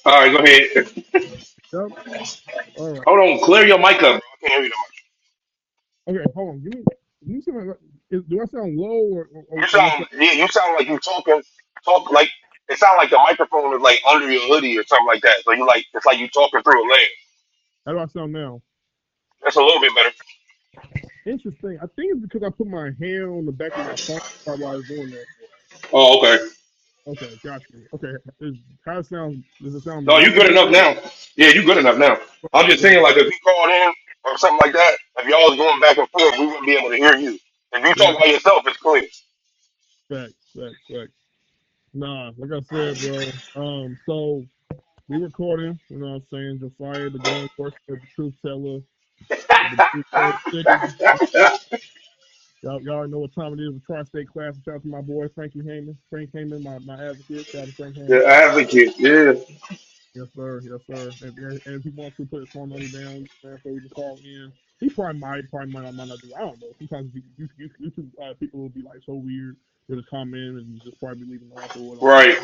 All right, go ahead. Yep. All right. Hold on, clear your mic up, bro. I can't hear you no Okay, hold on. Give me. You sound like, do I sound low You or what's sound up? yeah, you sound like you talk like it sound like the microphone is like under your hoodie or something like that. So you like it's like you talking through a layer. How do I sound now? That's a little bit better. Interesting. I think it's because I put my hand on the back of my phone while I was doing that. Oh, okay. Okay, got you. Okay, how it sound? Does it sound No, you normal good now? enough now. Yeah, you good enough now. I'm just Right, saying, like, if you called in or something like that, if y'all was going back and forth, we wouldn't be able to hear you. If you right. talk by yourself, it's clear. Facts. Nah, like I said, bro. So we recording. You know what I'm saying? Josiah, the golden horse, the truth teller, the truth teller. Y'all already know what time it is. The tri-state class. Shout out to my boy Frankie Heyman. Frank Heyman, my advocate. Shout out to Frank Heyman. The advocate, yeah. Yes, sir. Yes, sir. And if he wants to put his phone money down, so we can call in. He probably might not do. I don't know. Sometimes YouTube people will be like so weird. They'll just comment and just probably be leaving off or whatnot. Right.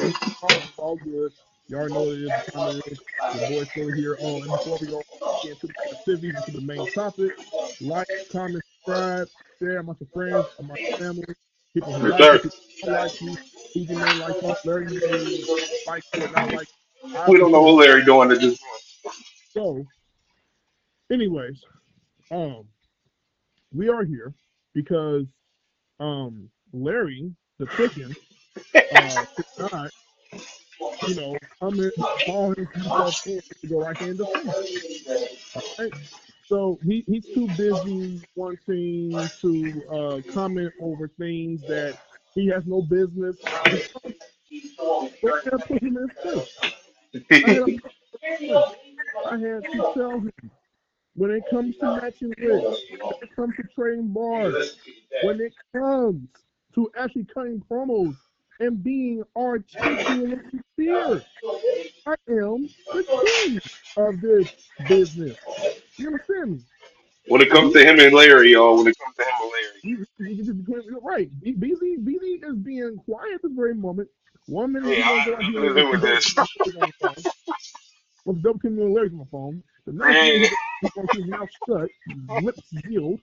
But all good. You already know what it is. The time it is. Your boy's still here. Oh, and before we go into the festivities, into the main topic, like, comment, subscribe, share amongst your friends, amongst your family, people who Yes, like you, sir. people who don't like you. Easy may like you, Larry may like you or not like you. I We don't know appreciate what it. Larry doing at this So, anyways, um, we are here because Larry the chicken could not, come and call himself in to go right here and defend. All right. So he's too busy wanting to comment over things that he has no business to comment. So I had to put him in his place. I had to point. put him in his place. I had to tell him when it comes to matching wicks, when it comes to trading bars, when it comes to actually cutting promos and being articulately clear, I am the king of this business. You understand me? When it comes He, to him and Larry, y'all, when it comes to him and Larry. you're right. BZ is being quiet at this very moment. One minute Yeah, he's gonna I go out have here nothing to do and with double this. team my Larry's on the phone. Well, double team my Larry's on the phone. The next minute Yeah. he's gonna keep his mouth shut, lips sealed,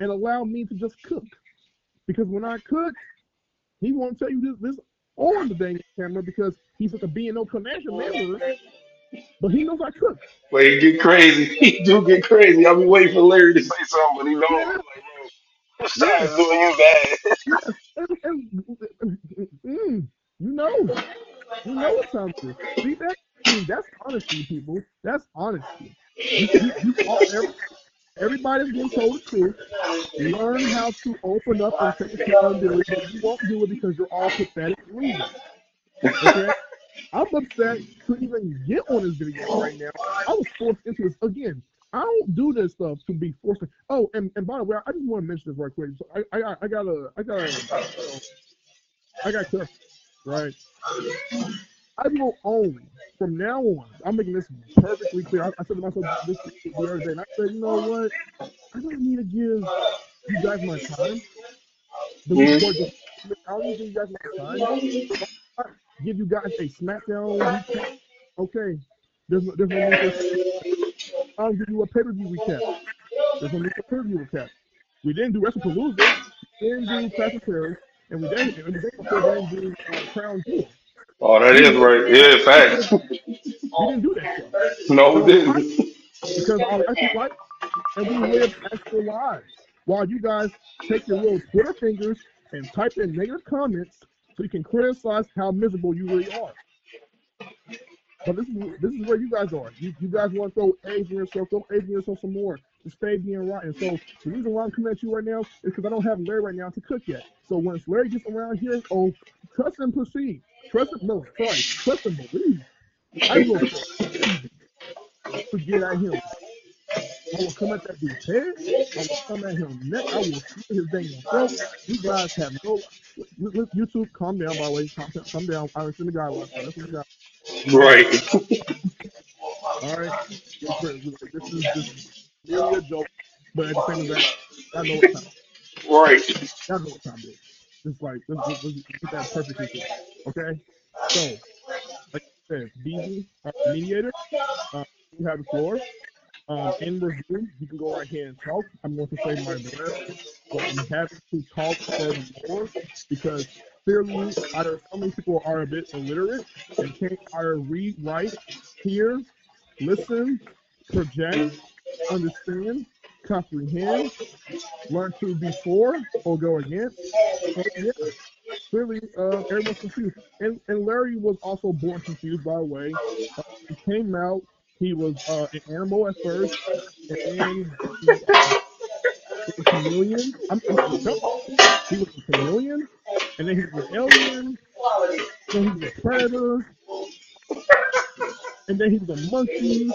and allow me to just cook. Because when I cook, he won't tell you this on the dang camera because he's such a B&O Financial member, but he knows I cook. But he get crazy. He do get crazy. I'll be waiting for Larry to say something, but he don't. Yeah, I'm like, bro, this yes, side's doing you bad. yes. You know, you know what time it is. See that? See, that's honesty, people. That's honesty. You all, everybody's getting told the truth. Learn how to open up and take accountability, but you won't do it because you're all pathetic losers. Okay? I'm upset to even get on this video right now. I was forced into this again. I don't do this stuff to be forced. Oh, and by the way, I just want to mention this right quick. So I got custody, right? I will own from now on. I'm making this perfectly clear. I said to myself this the other day, and I said, you know what? I don't need to give you guys my time. The Mhm. boy, I don't need to give you guys my time. So I give you guys a SmackDown recap. Okay, there's no need for. I'll give you a pay per view recap. There's no need for pay per view recap. We didn't do WrestlePalooza. We didn't do Clash of Paris, and the day before we didn't do Crown Jewel. Oh, that We is didn't do right. Yeah, because facts. we didn't do that stuff. No, we So I didn't. because our life is life and we live actual lives. While you guys take your little Twitter fingers and type in negative comments so you can criticize how miserable you really are. But this is where you guys are. You guys want to throw eggs in yourself, throw eggs in yourself some more to stay being right. And so the reason why I'm coming at you right now is because I don't have Larry right now to cook yet. So once Larry gets around here, oh, trust and proceed. Trust and no, sorry, trust and believe. I will proceed to get at him. I will come at that dude's head. I will come at his neck. I will slit his dang throat. You guys have no. YouTube, calm down. By the way, calm down. I understand the guidelines. I understand the guidelines. Right. All right. This is merely a joke, but at the same time, I know what time. Right. I know what time it is. It's like let's get that perfectly clear. Okay. So, like I says, BZ, mediator, you have the floor. In review, you can go right here and talk. I'm going to say my word, but I'm happy to talk furthermore because clearly either so many people are a bit illiterate and can't either read, write, hear, listen, project, understand, comprehend, learn to be for or go against. So yeah, clearly everyone's confused. And Larry was also born confused, by the way. He came out, he was an animal at first, and then he was a chameleon. I'm telling you, he was a chameleon, and then he was an alien, then he was a predator, and then he was a monkey, and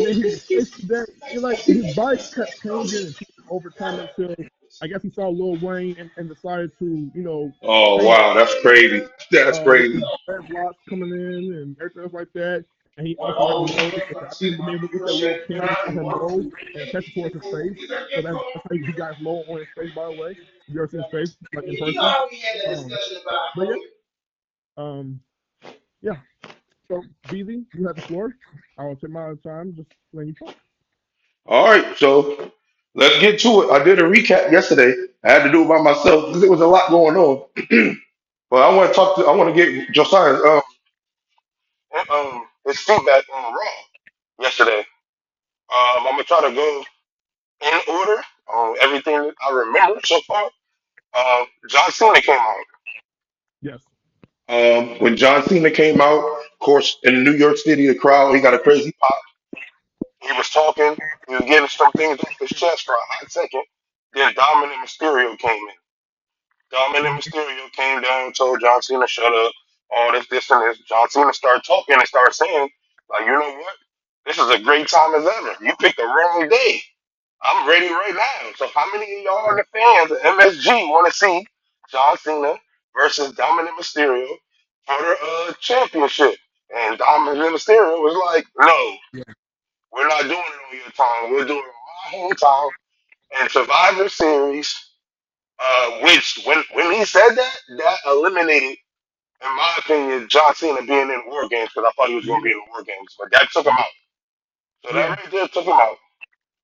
then he was a fish today. You're like his body just kept changing and changing over time until I guess he saw Lil Wayne and decided to, Oh change wow, that's crazy. That's with crazy. his dreadlocks coming in and everything else like that. And he also got the nose. I think the name with that little camera on her nose and attached it towards his face. So that's how he got his mole on his face, by the way. If you ever seen his face, like in person. Um, but yeah, um, yeah. So BZ, you have the floor. I will take my time just letting you talk. All right, so let's get to it. I did a recap yesterday. I had to do it by myself because there was a lot going on. But I want to get Josiah's his feedback on Raw yesterday. I'm gonna try to go in order on everything that I remember so far. John Cena came out. Yes. When John Cena came out, of course, in New York City, the crowd, he got a crazy pop. He was talking, he was getting some things off his chest for a hot second. Then Dominic Mysterio came in. Dominic Mysterio came down, told John Cena, shut up, all this, and this. John Cena started talking and started saying, like, you know what? This is a great time as ever. You picked the wrong day. I'm ready right now. So how many of y'all are the fans of MSG want to see John Cena versus Dominic Mysterio for the championship? And Dominic Mysterio was like, no, Yeah. we're not doing it on your time. We're doing it on my hometoime and Survivor Series. Which when he said that, that eliminated, in my opinion, John Cena being in War Games because I thought he was going to Yeah. be in the War Games, but that took him Yeah. out. So that Yeah. right there took him out.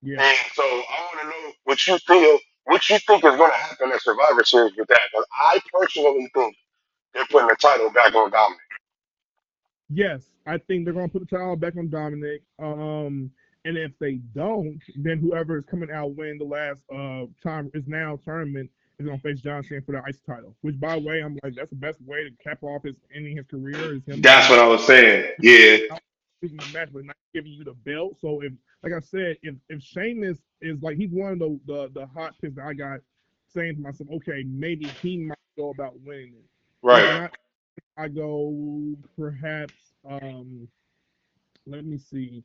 Yeah. And so I want to know what you think is going to happen at Survivor Series with that. Because I personally think they're putting the title back on Dominic. Yes, I think they're gonna put the title back on Dominic. And if they don't, then whoever is coming out winning the last time is now tournament is gonna face John Cena for the IC title. Which, by the way, I'm like that's the best way to cap off his ending his career is him That's being what I was saying. Yeah, out losing the match but not giving you the belt. So if, like I said, if Sheamus is like he's one of the hot picks that I got saying to myself, okay, maybe he might go about winning it. If right. not, I go perhaps. Let me see.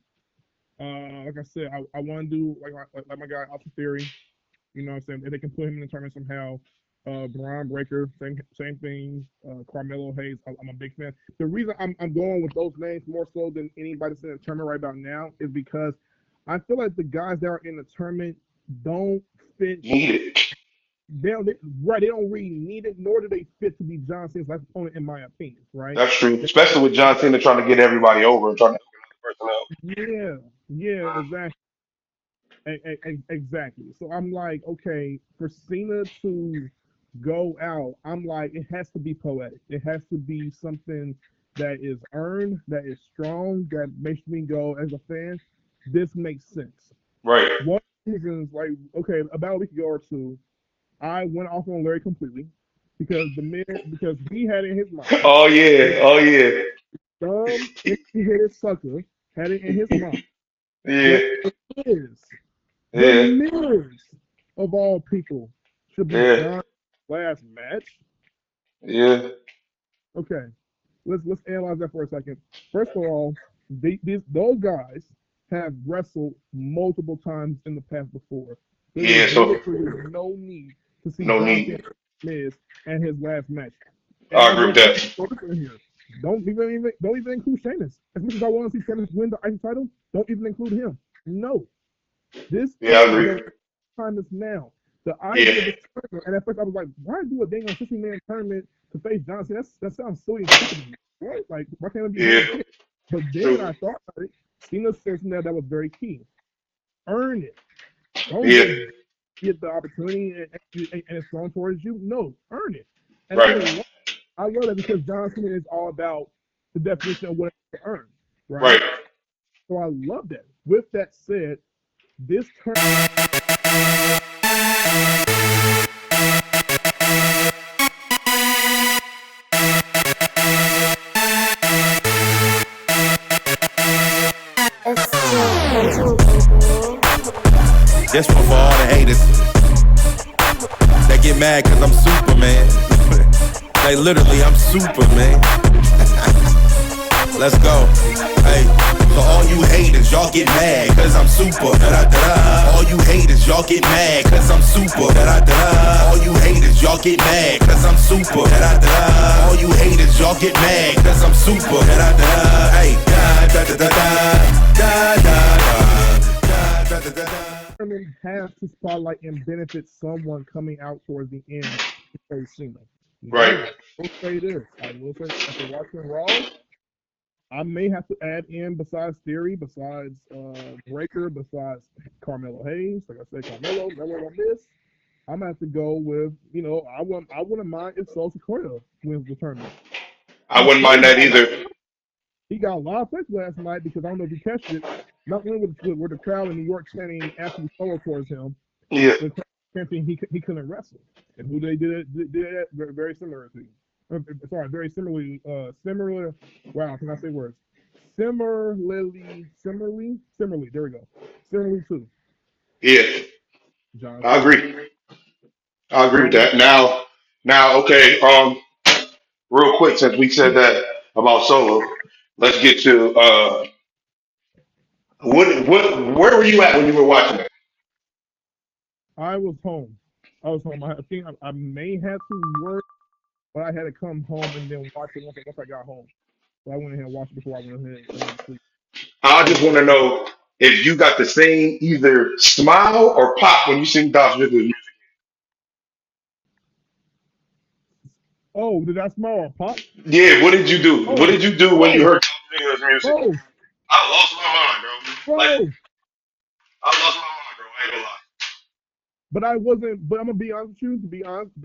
Like I said, I want to do like my guy Austin Theory. You know what I'm saying? If they can put him in the tournament somehow. Braun Breaker, same thing. Carmelo Hayes, I'm a big fan. The reason I'm going with those names more so than anybody that's in the tournament right about now is because I feel like the guys that are in the tournament don't fit. Need it. They don't really need it, nor do they fit to be John Cena's last opponent, in my opinion. Right? That's true. Especially with John Cena trying to get everybody over and trying to help another person out. Yeah, yeah, exactly. Exactly. So I'm like, okay, for Cena to go out, I'm like, it has to be poetic. It has to be something that is earned, that is strong, that makes me go as a fan. This makes sense. Right. One of the reasons, like, okay, about a week ago or two, I went off on Larry completely because he had in his mind Oh this yeah. Oh yeah. dumb empty-headed sucker had it in his mind Yeah. that the Yeah. Miz of all people should be Yeah. John's last match. Yeah. Okay, let's analyze that for a second. First of all, those guys have wrestled multiple times in the past before. There is Yeah. So literally no need to see no John need. Cena Miz and his last match. And I I'm agree gonna with go even that. further here. Don't even include Sheamus. As much as I want to see Sheamus win the IC title, don't even include him. No, this Yeah, I is agree. the time is now. The Yeah. idea of this tournament, and at first I was like, why do a dang on 60-man tournament to face John Cena? That sounds silly and stupid to me. right? Like, why can't it be Yeah. Harry Pitt? But then True. I thought about it. Cena says that was very key. Earn it. Don't Yeah. just get the opportunity and it's thrown towards you. No, earn it. And Right. I love that because John Cena is all about the definition of what it is to earn, Right. right? So I love that. With that said, this turn This one for all the haters that get mad cause I'm Superman. Like literally, I'm Superman. Let's go. Hey, so all you haters, y'all get mad cause I'm super. Da-da-da-da. All you haters, y'all get mad cause I'm super. Da-da-da-da. All you haters, y'all get mad cause I'm super. Da-da-da-da. All you haters, y'all get mad cause I'm super. Da-da-da-da. Hey, da-da-da-da. Da-da-da-da. Da-da-da-da. tournament has to spotlight and benefit someone coming out towards the end to face Cena. Right. Now, I will say this. I will say after watching Raw, I may have to add in besides Theory, besides Breaker, besides Carmelo Hayes. Like I said, Carmelo on this. I'm gonna have to go with, I wouldn't mind if Sol Sequoia wins the tournament. I He wouldn't still mind that got either. he got a lot of plays last night because I don't know if you catch it. Not only with the crowd in New York chanting Ashley Solo towards him, Yeah. the crowd chanting he couldn't wrestle, and who they did it very similar to. Sorry, very similarly. Similar. Wow, can I say words? Similarly. There we go. Similarly to Yeah. John I Cena. agree. I agree with So that. Now, okay. Real quick, since we said that about Solo, let's get to where were you at when you were watching it? I was home. I think I may have to work, but I had to come home and then watch it once I got home. So I went ahead and watched it before I went ahead and went to sleep. I So just want to know if you got the same either smile or pop when you sing Dolph Ziggler's music. oh, did I smell or pop? Yeah, what did you do? What Oh, did you do when you oh, heard Dolph Ziggler's music? oh, I lost my mind, bro. Like oh. I lost my mind, bro. I ain't gonna lie. But I wasn't. But I'm gonna be honest with you. To be honest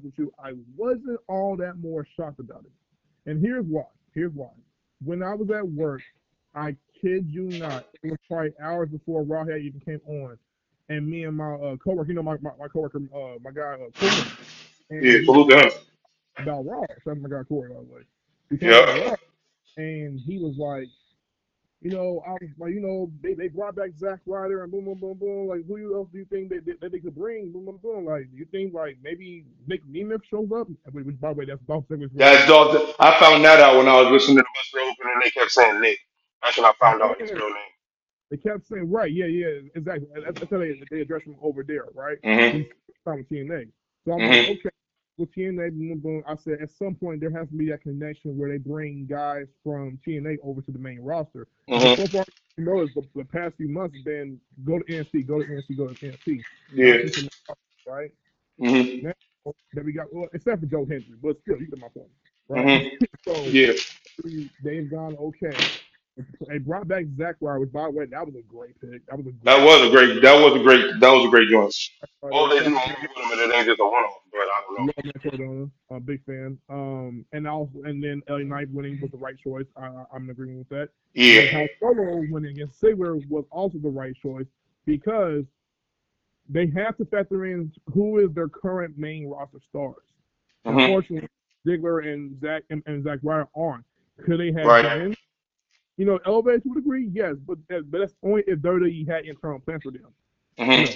with you, I wasn't all that more shocked about it. And here's why. Here's why. When I was at work, I kid you not, it was probably hours before Raw had even came on, and me and my coworker, my coworker, my guy Corey, Yeah, and we salute to him. about Raw. That's my guy Corey, by the way. We talking Yeah. about Raw, and he was like, I was like, they brought back Zack Ryder and boom, boom, boom, boom. Like, who else do you think that they could bring? Boom, boom, boom. Like, do you think like maybe Nick Nemeth shows up? Which, by the way, that's Dolph Ziggler's real That's name. Dolph. I found that out when I was listening to the Buster Open and they kept saying Nick. That's when I found out his Yeah, real they kept saying right, yeah, exactly. That's how they address him over there, right? name. He's signed with TNA. So I'm like, Hmm. okay, with TNA, boom, boom. I said at some point there has to be that connection where they bring guys from TNA over to the main roster because Hmm. so far the past few months has been go to NXT, go to NXT, go to NXT, Yeah. not to the right Hmm. now that we got except for Joe Hendry, but still you get my point, right? Hmm. So Yeah. they've gone okay. They brought back Zack Ryder, which by the way, that was a great pick. That was a That great was pick. a great. That was a great. That was a great joint. Oh, Ryder, they do a second, movie with him and it ain't just a one-off. But I don't know. love Matt Cardona, a big fan. And then LA Knight winning was the right choice. I'm in agreement with that. And then Yeah. how Solo winning against Ziggler was also the right choice because they have to factor in who is their current main roster stars. Hmm. Unfortunately, Ziggler and Zack Ryder aren't. Could they have Right. been, elevated to a degree? Yes, but that's only if WWE had internal plans for them. Hmm. No,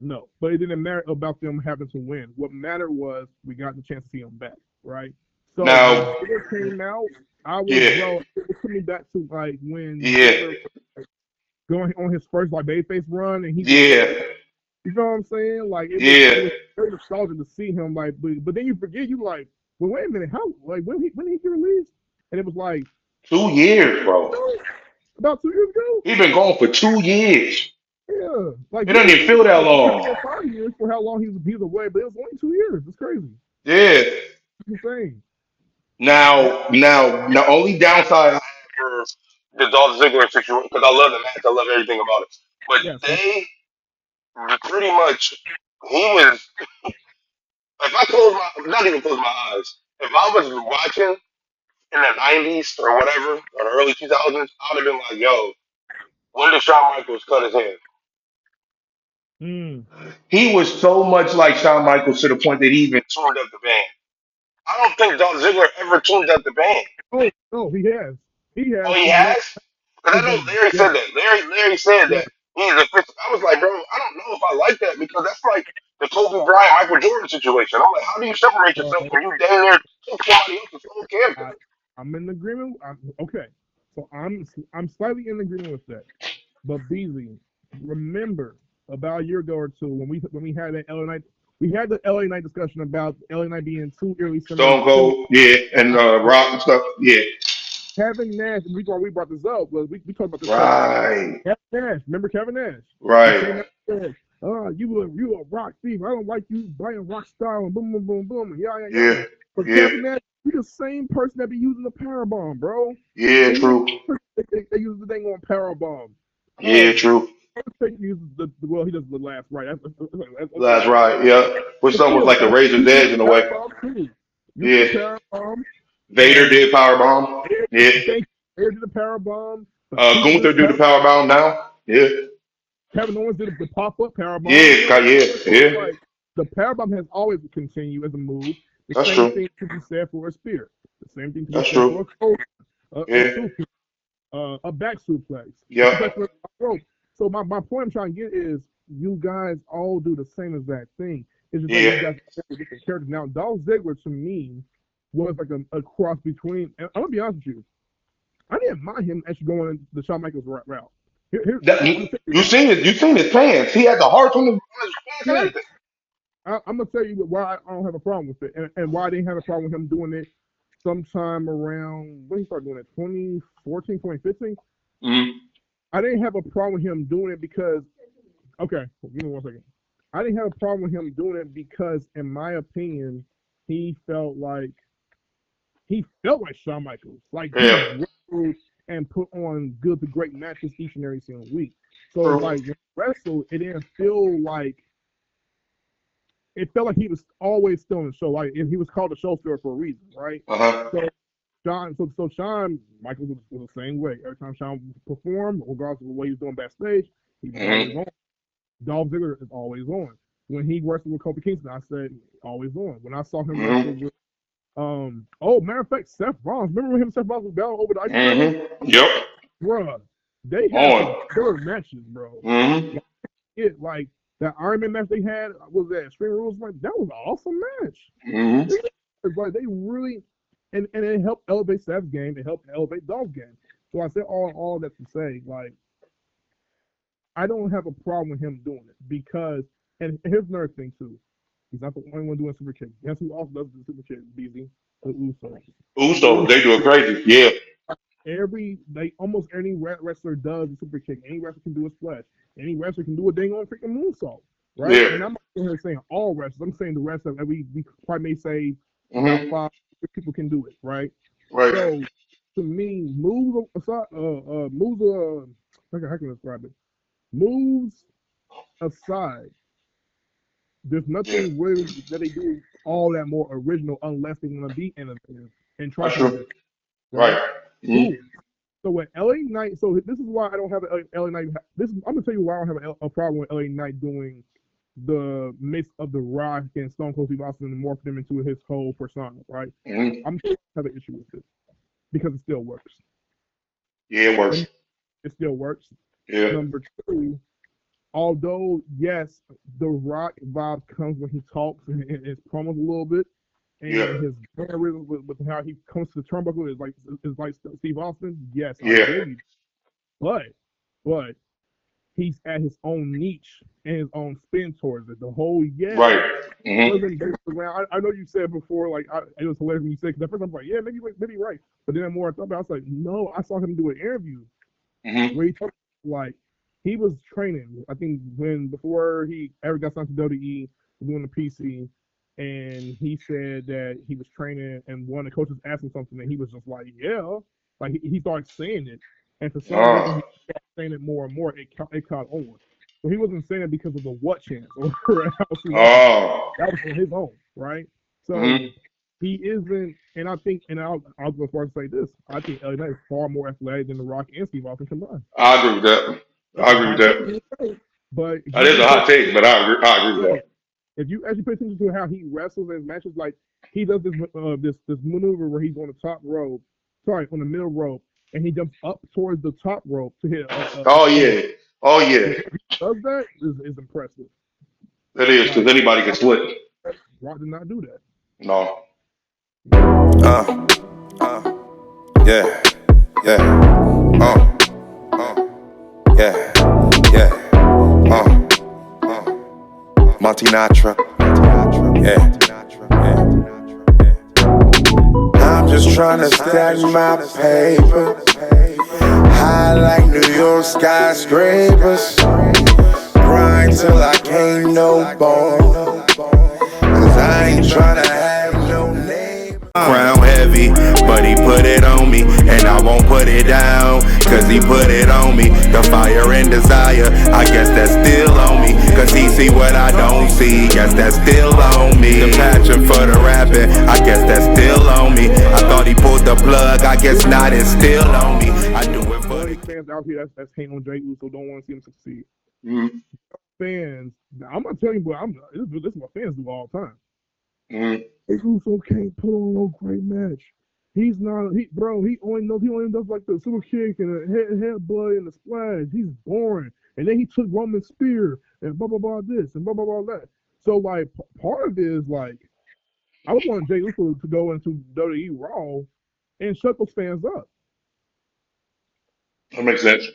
no. But it didn't matter about them having to win. What mattered was we got the chance to see them back, right? So when Now. Ziggler came out, I was, Yeah. bro, it took me back to like when Yeah. Ziggler was going on his first like babyface run, and he was Yeah. like, you know what I'm saying? Like it Yeah. was very nostalgic to see him like, but then you forget, you like, well, wait a minute, how like when did he get released? And it was like 2 years, bro. about 2 years ago. He been gone for 2 years. Yeah, like It doesn't usually even feel that like three, long. 4, 5 years for how long he was away, but it was only 2 years. It's crazy. Yeah. It's insane. Now, the only downside I have for the Dolph Ziggler situation, because I love the match, I love everything about it, but Yes. they pretty much, he was, if I close my, not even close my eyes, if I was watching in the 90s or whatever, or the early 2000s, I would have been like, yo, when did Shawn Michaels cut his hair? Mm. He was so much like Shawn Michaels to the point that he even tuned up the band. I don't think Dolph Ziggler ever tuned up the band. Oh, no, he has. He Oh, has. he He's one. has? Because I know Larry Yeah, said that. Larry said yeah. that he's official. I was like, bro, I don't know if I like that because that's like the Kobe Bryant, Michael Jordan situation. I'm like, how do you separate yourself So when you damn near took somebody else's whole character? I, I'm in agreement. Okay. So I'm slightly in agreement with that. But Beasley, remember about a year ago or two when we had that LA night, we had the LA night discussion about LA night being too eerily similar. Stone Cold, yeah, and Rock and stuff, yeah. Kevin Nash, the reason why we brought this up was we talked about this because Right, Kevin Nash, remember Kevin Nash? He right, came out and said, you a rock thief. I don't like you buying rock style and boom, boom, boom, boom, and yeah, yeah. But yeah, Kevin Nash, he the same person that be using the power bomb, bro. yeah, He true, they use the thing on power bomb. yeah, Um, true. Undertaker uses well, he does the last right. That's That's right. right, yeah. Which But stuff was still, like a razor's he edge used in a power way. bomb too. Used the Yeah, power bomb. Vader did power bomb. Yeah, Thank you. Air did the power bomb. Batista did Gunther the do the power power bomb. bomb now. Yeah, Kevin Owens did the pop up power bomb. yeah, You know what yeah, I'm saying? So yeah. it's like the power bomb has always continued as a move. The That's same true. thing could be said for a spear. The same thing could be That's said for true. a coach, a Yeah, suplex, a back suplex, a yep, suplex from the rope. So my point I'm trying to get is you guys all do the same exact thing. It's just that yeah. you guys have different characters. Now, Dolph Ziggler to me was like a cross between. And I'm gonna be honest with you. I didn't mind him actually going the Shawn Michaels route. That, I'm gonna tell you you why. seen it? You seen his pants? He had the hearts on his pants and Yeah, everything. I'm gonna tell you why I don't have a problem with it, and why I didn't have a problem with him doing it sometime around when he started doing it, 2014, 2015. Mm-hmm. I didn't have a problem with him doing it because okay, give me 1 second. I didn't have a problem with him doing it because, in my opinion, he felt like Shawn Michaels. Like he Yeah, wrestled and put on good to great matches each and every single week. So it's true. like when he wrestled, it didn't feel like it felt like he was always still in the show. Like he was called a show stealer for a reason, right? Uh huh. So Shawn Michaels was the same way. Every time Shawn performed, regardless of what he was doing backstage, he was always Mm-hmm. on. Dolph Ziggler is always on. When he wrestled with Kofi Kingston, I said always on. When I saw him wrestle Mm-hmm. with matter of fact, Seth Rollins. Remember when him and Seth Rollins was battling over the IC title? Mm-hmm. Yep. Bruh, they had On. some killer matches, bro. Mm-hmm. Like, like that Iron Man match they had was that Extreme Rules like that was an awesome match. Mm-hmm. It's like they really and it helped elevate Seth's game, it helped elevate Dolph's game. So I said all that to say, like, I don't have a problem with him doing it because and here's another thing too. He's not the only one doing super kick. Guess who also does the super kick? BZ, the Usos. The Uso, Usos they do it crazy. Yeah. almost any wrestler does a super kick. Any wrestler can do a splash. Any wrestler can do a dang on freaking moonsault, right? Yeah. And I'm not here saying all wrestlers. I'm saying the wrestlers that we probably may say about Mm-hmm. 5 people can do it, right? Right. So to me, moves aside, moves how can I describe it? Moves aside, there's Yeah. nothing really that they do all that more original unless they want to be innovative and try That's something true. different, Right. right? Mm-hmm. Cool. So with LA Knight, so this is why I don't have an LA Knight. I'm gonna tell you why I don't have a problem with LA Knight doing the mix of the Rock and Stone Cold Steve Austin and morph them into his whole persona, right? Mm-hmm. I'm sure I have an issue with it because it still works. Yeah, it works. It still works. Yeah. Number two, although yes, the Rock vibe comes when he talks and his promos a little bit, Yeah. and his mannerisms with how he comes to the turnbuckle is like Steve Austin. Yes, I Yeah. give you, but he's at his own niche and his own spin towards it. The whole Right. Mm-hmm. wasn't based around. I know you said before, like it was hilarious when you said because at first I was like, yeah, maybe right, but then the more I thought about it, I was like, no, I saw him do an interview Mm-hmm. where he talked like he was training. I think when before he ever got signed to WWE, doing the PC, and he said that he was training, and one of the coaches asked him something, and he was just like, "Yeah," like he started saying it, and for some reason Oh, he started saying it more and more. It caught on. So he wasn't saying it because of the what chance or how he was. oh, That was on his own, right? So mm-hmm. he isn't, and I think, and I'll go as far as to say this: I think LA Knight is far more athletic than The Rock and Steve Austin combined. I agree with that. That's I a agree with hot that. take, but if That you is really a pay hot take, but I agree with yeah, that. if you actually pay attention to how he wrestles in matches, like he does this maneuver where he's on the top rope, sorry, on the middle rope, and he jumps up towards the top rope to hit a Oh cover. yeah, oh yeah, The way he does that is impressive. that is because Like anybody can split. Rock did not do that. No. You know? Uh, yeah, yeah, uh, yeah, yeah, Monty Natra, yeah. I'm just trying to stack my paper high like New York skyscrapers. Grind till I can't no more. Cause I ain't trying to have no name. Crown heavy, but he put it on me, and I won't put it down, cause he put it on me. The fire and desire, I guess that's still on me, cause he see what I don't see, guess that's still on me. The passion for the rapping, I guess that's still on me. I thought he pulled the plug, I guess not, it's still on me. I do it for Those the fans out here that's hating on Jay Uso don't want to see him succeed. Mm-hmm. Fans, I'm not telling you, but this is what fans do all the time. Mm-hmm. Jay Uso can't put on no great match. He's not bro. He only does like the super kick and the headbutt and the splash. He's boring. And then he took Roman spear and blah blah blah this and blah blah blah that. So like part of it is like I would want Jay Uso to go into WWE Raw and shut those fans up. That makes sense.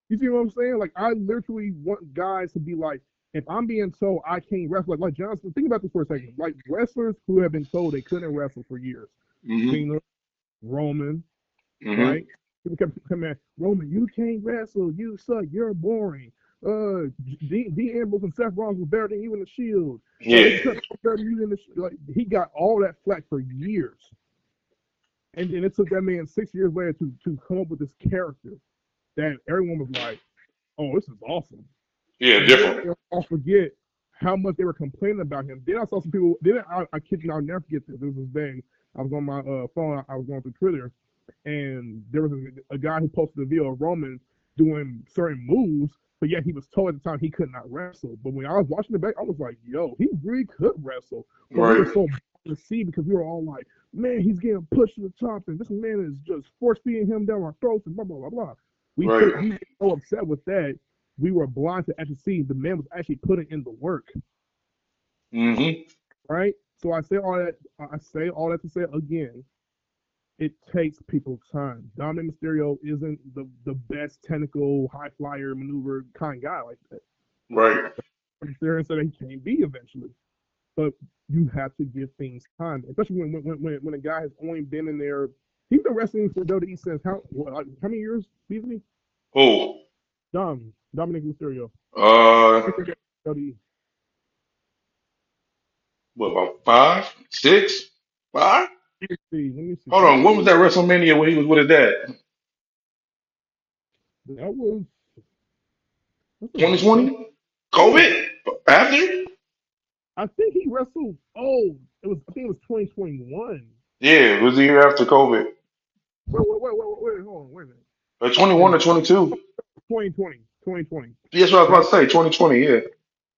You see what I'm saying? Like I literally want guys to be like, if I'm being told I can't wrestle, like Johnson. Think about this for a second. Like wrestlers who have been told they couldn't wrestle for years. Mm-hmm. Cena, Roman, Mm-hmm. right? People kept coming at Roman, you can't wrestle, you suck, you're boring. Dean Ambrose and Seth Rollins was better than you in the Shield. Yeah. Edge was better than you in the like. He got all that flack for years, and then it took that man 6 years later to come up with this character that everyone was like, "Oh, this is awesome." Yeah. And then Different. I'll forget how much they were complaining about him. Then I saw some people. Then I kid you, I'll never forget this. This was day. I was on my phone. I was going through Twitter, and there was a guy who posted a video of Roman doing certain moves, but yet he was told at the time he could not wrestle. But when I was watching it back, I was like, "Yo, he really could wrestle." But we were Right. so to see because we were all like, "Man, he's getting pushed to the top, and this man is just force feeding him down our throats and blah blah blah blah." Right. We were so upset with that we were blind to actually see the man was actually putting in the work, Mm-hmm. right? So I say all that. I say all that to say again, it takes people time. Dominic Mysterio isn't the best technical high flyer maneuver kind of guy like that. Right. Mysterio said he can't be eventually, but you have to give things time, especially when a guy has only been in there. He's been wrestling for WWE since how many years? Beasley? Oh. Dominic Mysterio. Uh. WWE. What about 5, 6, 5? Let me see. Let me see. Hold on. When was that WrestleMania when he was with his dad? That was that's a good question. 2020. Yeah, COVID. After. I think he wrestled. Oh, it was. I think it was 2021. Yeah. It was the year after COVID. Wait, hold on, wait a minute. 21 And or 22. 2020, 2020. Yes, what I was Yep, about to say. 2020. Yeah.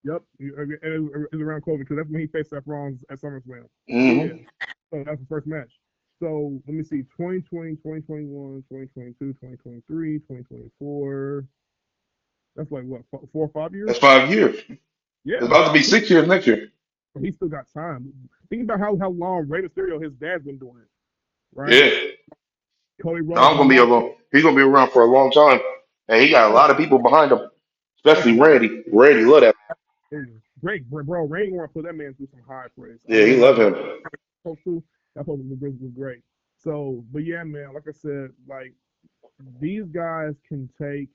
yep. It was around COVID because that's when he faced Seth Rollins at SummerSlam. Yeah, Mm-hmm. so that's the first match. So let me see. 2020, 2021, 2022, 2023, 2024. That's like what 4 or 5 years? That's 5 years. It's Yeah. about to be 6 years next year. He still got time. Think about how long Rey Mysterio, his dad's been doing it, right? Yeah. Cody Rhodes, Dom's his gonna be mom. along. He's gonna be around for a long time, and he got a Yeah, lot of people behind him, that's especially right. Randy. Randy love that. Great, bro. Ray want to put that man through some high praise. I Yeah, he love that love man. him. Supposed to. That supposed was great. So, but yeah, man. Like I said, like these guys can take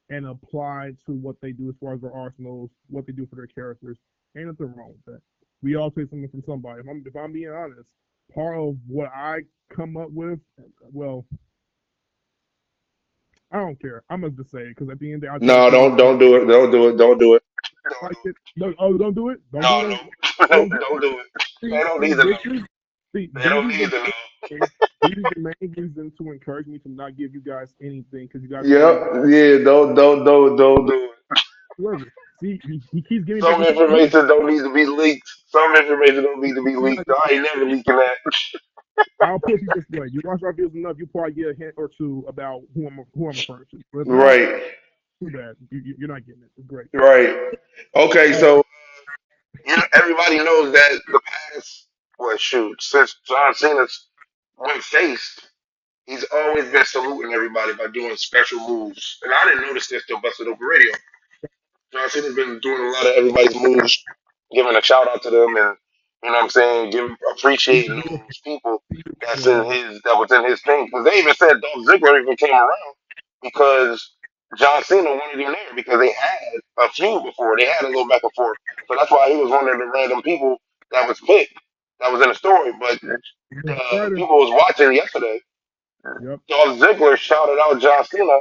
and apply to what they do as far as their arsenals, what they do for their characters. Ain't nothing wrong with that. We all take something from somebody. If I'm being honest, part of what I come up with, well, I don't care. I'm gonna just say it because at the end of the day, I take No, opinions. don't do it. Don't do it. Don't do it. Don't Like do it. No, oh, don't do it. Don't do No, it on. no, Don't do don't it. do it. They don't See, need to know. They this don't is need the to know. this is the main reason to encourage me to not give you guys anything because you guys are Yep, already yeah, don't do it. whoever. See, he keeps getting back Some into it. information don't need to be leaked. Some information don't need to be You're not leaked. I ain't never leaking that. I'll put it this way: you watch our videos enough, you probably get a hint or two about who I'm referring to. But if not, Right, too bad. You're not getting it. It's great. right. Okay, Uh, so everybody knows that the past, well, shoot, since John Cena's went face, he's always been saluting everybody by doing special moves. And I didn't notice this till Busted Open Radio. John Cena's been doing a lot of everybody's moves, giving a shout out to them, and you know what I'm saying, appreciating those people that was in his thing. Because they even said Dolph Ziggler even came around because John Cena wanted him there because they had a feud before, they had a little back and forth. So that's why he was one of the random people that was picked that was in the story. But the Friday. people was watching yesterday. Yep. Dolph Ziggler shouted out John Cena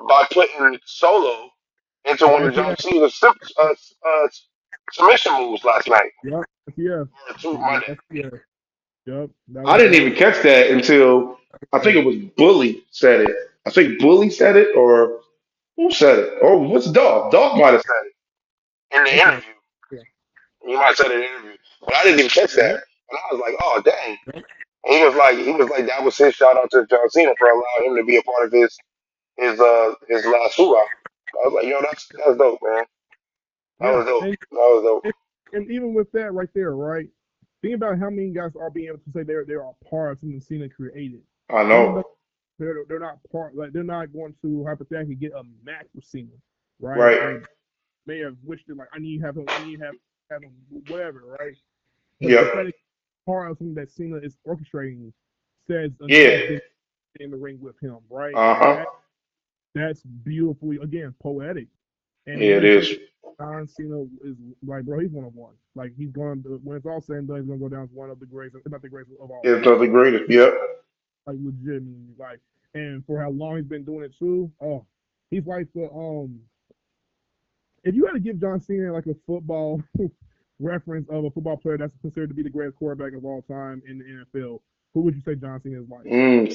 by putting Solo into one Yes, of John yeah. Cena's submission moves last night Yep. Yeah. or two Monday. Yes, yeah. Yep. I didn't even catch that until I think it was Bully said it. I think Bully said it, or who said it? Oh, what's Dog? Dog might have said it in the Okay. interview. Yeah. He might have said it in the interview, but I didn't even catch that. Yep. And I was like, oh dang. Yep. And he was like that was his shout out to John Cena for allowing him to be a part of his last hoorah. I was like, yo, that's dope, man. That Yeah. was dope. And, That was dope. and and even with that right there, right? Think about how many guys are being able to say they're a part of something Cena created, I even though know. they're not part. Like they're not going to hypothetically get a match with Cena, right? Right. They may have wished it like I need to have him. I need to have him. Whatever, right? But the Yep. fact that part of something that Cena is orchestrating says Yeah. enough to in the ring with him, right? Uh And huh. that's beautifully again poetic. And Yeah, when it you say is. John Cena is like, bro, he's one of one. Like he's going to when it's all said and done, he's gonna go down as one of the greatest, if not the greatest of all It's time. nothing greater. Yep. Like legitimately, like, and for how long he's been doing it too. Oh, he's like the If you had to give John Cena like a football reference of a football player that's considered to be the greatest quarterback of all time in the NFL, who would you say John Cena is like?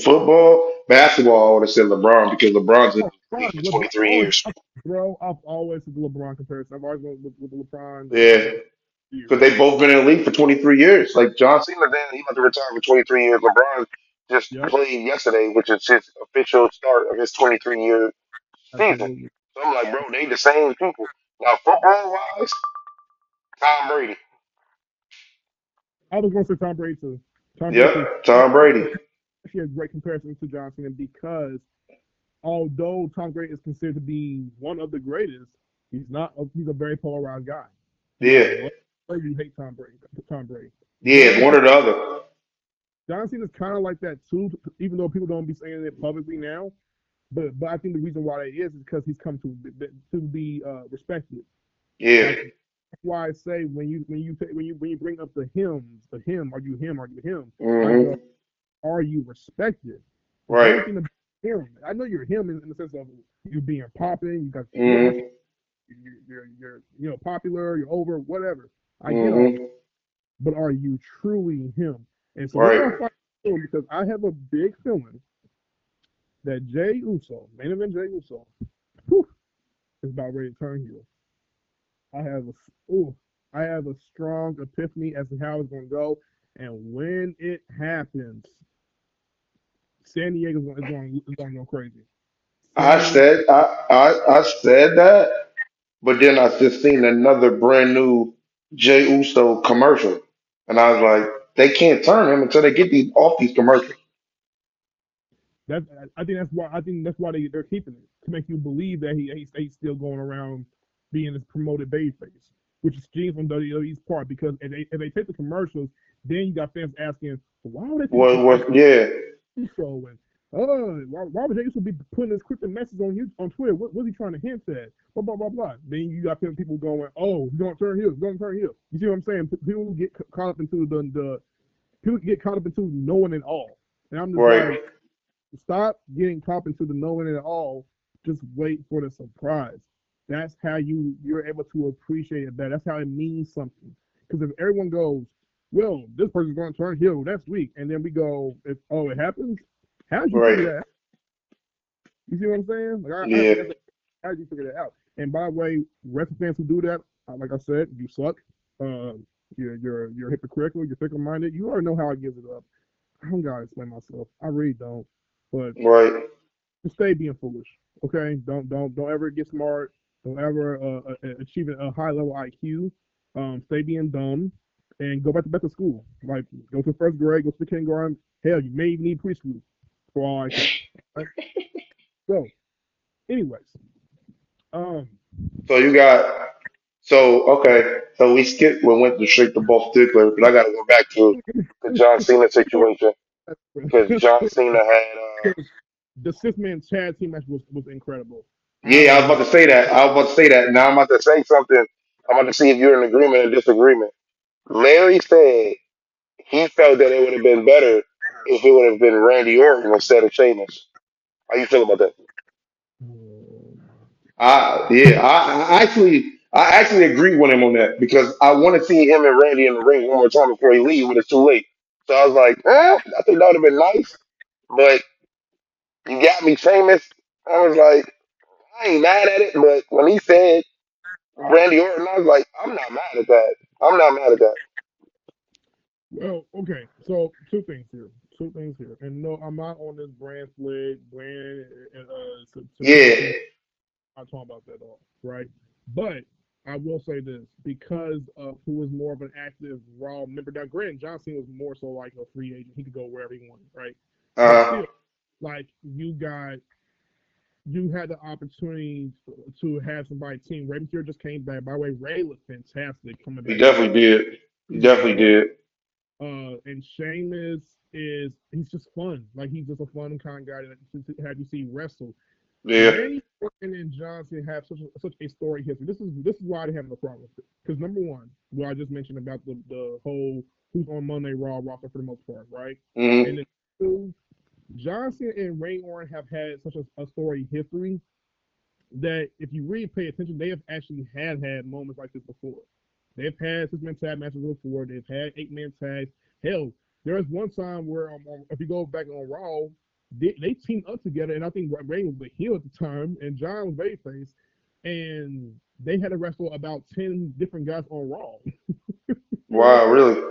Football, basketball. I would have said LeBron because LeBron's in Oh, the league LeBron, for LeBron, 23 years. bro, I've always said the LeBron comparison. I've always went with the LeBron Yeah, years. because they both been in the league for 23 years. Like John Cena, then he about to retire for 23 years. LeBron just Yep, played yesterday, which is his official start of his 23-year season. absolutely. So I'm like, bro, they the same people. Now, football wise, Tom Brady. I was going to say Tom Brady too. Tom Brady too. Yep, Tom Brady. Actually, a great comparison to John Cena because although Tom Brady is considered to be one of the greatest, he's not. He's a very polarized guy. You either Yeah, love or you hate Tom Brady. Tom Brady. yeah, John one Cena, or the other. John Cena is kind of like that too. Even though people don't be saying it publicly now, but I think the reason why that is because he's come to be respected. Yeah. Like that's why I say when you bring up the hymns, the hymn, are you him? Are you him? I go, Hmm. are you respected? The Right. only thing about him, I know you're him in the sense of you being popping, you got your merch, Hmm. you're popular, you're over, whatever. I get all that, Hmm. but are you truly him? And so we're Right. gonna find out because I have a big feeling that Jay Uso, main event Jay Uso, whew, is about ready to turn heel. I have I have a strong epiphany as to how it's gonna go, and when it happens, San Diego is going to go crazy. I San said I said that, but then I just seen another brand new Jay Uso commercial, and I was like, they can't turn him until they get these off these commercials. That I think that's why they're keeping it to make you believe that he's still going around being this promoted babyface, which is genius on WWE's part because if they take the commercials, then you got fans asking why would they take What? this What? Yeah. show and Why would Jay be putting this cryptic message on you on Twitter? What's he trying to hint at? Blah blah blah blah. Then you got people going, oh, he's gonna turn heel, he's gonna turn heel. You see what I'm saying? People get caught up into the people get caught up into knowing it all, and I'm just Right. like, stop getting caught into the knowing it all. Just wait for the surprise. That's how you're able to appreciate it better. That's how it means something. Because if everyone goes, well, this person's going to turn heel next week, and then we go, it happens. How did you Right. figure that out? You see what I'm saying? Yeah. How did you figure that out? And by the way, wrestling fans who do that, like I said, you suck. You're hypocritical. You're fickle-minded. You already know how I give it up. I don't gotta explain myself. I really don't. But Right. just stay being foolish. Okay? Don't ever get smart. Don't ever achieve a high level IQ. Stay being dumb, and go back to school. Like go to first grade, go to kindergarten. Hell, you may even need preschool for all I care. Right? So, anyways, um, So you got okay. So we went to straight to both Stickler, but I got to go back to the John Cena situation because John Cena had. the 6-man Chad team match was incredible. Yeah, I was about to say that. I was about to say that. Now I'm about to say something. I'm about to see if you're in agreement or disagreement. Larry said he felt that it would have been better if it would have been Randy Orton instead of Sheamus. How you feel about that? Yeah, I actually agree with him on that because I want to see him and Randy in the ring one more time before he leaves when it's too late. So I was like, I think that would have been nice, but you got me, Sheamus. I was like, I ain't mad at it, but when he said Randy Orton, I was like, I'm not mad at that. I'm not mad at that. Well, okay. So two things here. Two things here. And no, I'm not on this brand split, brand Yeah, supremacy. I'm not talking about that at all, right? But I will say this because of who was more of an active Raw member. Now, Grant Johnson was more so like a free agent. He could go wherever he wanted, right? But uh, still, like you had the opportunity to have somebody team. Rey Mysterio just came back. By the way, Ray looked fantastic coming he back from definitely did. He definitely did. and Sheamus he's just fun. Like he's just a fun kind of guy that have you see wrestle. Yeah. Randy Orton and Johnson have such a story history. This is why I have no problem with it. Because number one, what I just mentioned about the whole who's on Monday Raw roster for the most part, right? Hmm. And then two, Johnson and Ray Orton have had such a story history that if you really pay attention, they have actually had moments like this before. They've had 6-man tag matches before. They've had 8-man tags. Hell, there was one time where if you go back on Raw, they teamed up together, and I think Ray was the heel at the time, and John was babyface, and they had to wrestle about 10 different guys on Raw. You know what I'm Wow, saying? really?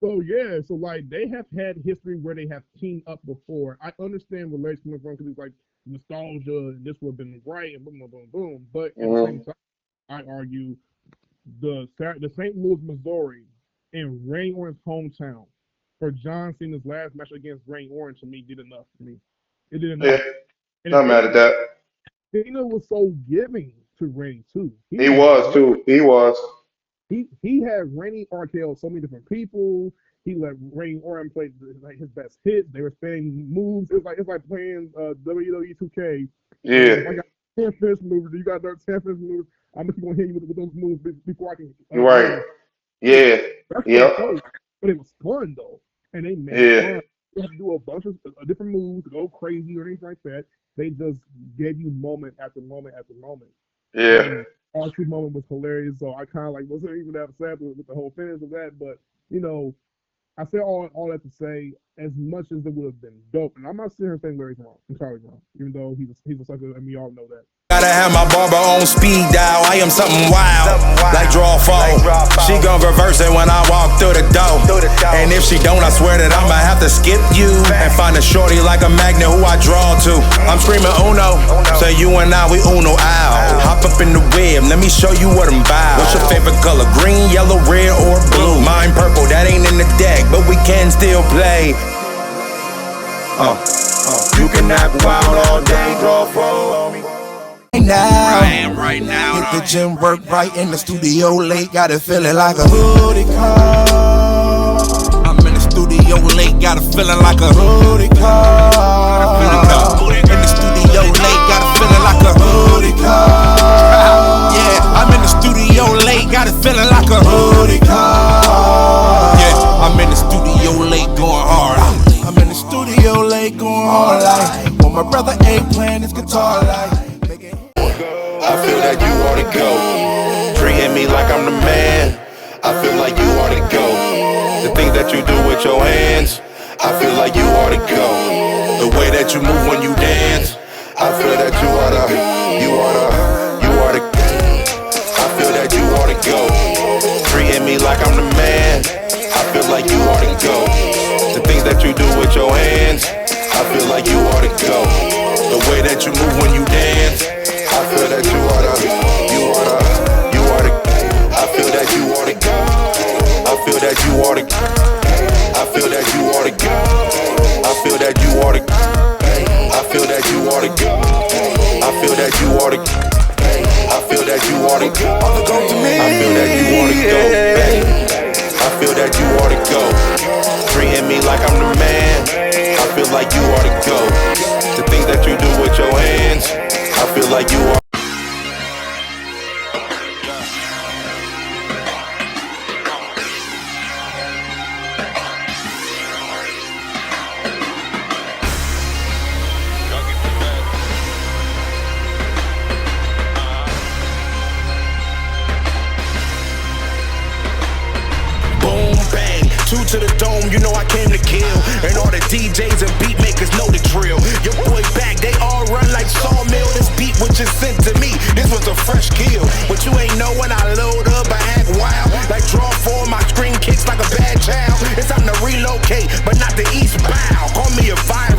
So yeah, so like they have had history where they have teamed up before. I understand where Larry's coming from because it's like nostalgia and this would have been right and boom, boom, boom, boom. But at the Hmm. same time, I argue the St. Louis, Missouri, in Ray Orton's hometown for John Cena's last match against Ray Orton to me did enough for me. It did enough. Yeah, And not if mad at anything, that. Cena was so giving to Ray too. He He was was too. He was. he had Randy RKO so many different people. He let Randy Orton play like his best hits. They were spinning moves. It's like playing WWE 2K. Yeah. And if I got 10 finish moves, you got another 10 finish moves. I'm gonna keep on hitting you with those moves before I can You're right. win. Yeah. That's what it Yep. shows. But it was fun though, and they made it Yeah. fun. They had to do a bunch of different moves, go crazy or anything like that. They just gave you moment after moment after moment. Yeah. And R2 moment was hilarious, so I kind of like wasn't even that upset with the whole finish of that. But you know, I say all that to say, as much as it would have been dope, and I'm not sitting here saying Larry's wrong. I'm sorry, wrong, even though he's a sucker, and we all know that. Gotta have my barber on speed dial. I am something wild, like draw phone. She gon' reverse it when I walk through the door. And if she don't, I swear that I'ma have to skip you and find a shorty like a magnet who I draw to. I'm screaming Uno, so you and I we Uno out. Hop up in the web, let me show you what I'm about. What's your favorite color? Green, yellow, red, or blue? Mine purple, that ain't in the deck, but we can still play. You can act wild all day, draw phone. Right now, hit the gym, work right in the studio late, got it feeling like a hoodie car. I'm in the studio late, got it feeling like a hoodie car. In the studio late, got a feeling like a booty call. Yeah, I'm in the studio late, got it feeling like a booty call. Yeah, I'm in the studio late going hard. I'm in the studio late going hard like when my brother ain't playing his guitar like. I feel that you ought to go. Treating me like I'm the man. I feel like you ought to go. The things that you do with your hands, I feel like you ought to go. The way that you move when you dance, I feel that you ought to. I feel that you ought to go. Treating me like I'm the man. I feel like you ought to go. The things that you do with your hands, I feel like you ought to go. The way that you move when you dance, I feel that you ought to. I feel that you ought to go. I feel that you ought to. I feel that you ought to go. I feel that you ought to. I feel that you ought to go. I feel that you ought to. I feel that you ought to go. I feel that you ought to go. I feel that you ought to go. Treating me like I'm the man. I feel like you ought to go. The things that you do with your hands, I feel like you ought. Two to the dome, you know I came to kill. And all the DJs and beat makers know the drill. Your boy back, they all run like sawmill. This beat was just sent to me, this was a fresh kill. But you ain't know when I load up, I act wild. Like draw four, my screen kicks like a bad child. It's time to relocate, but not the eastbound. Call me a fire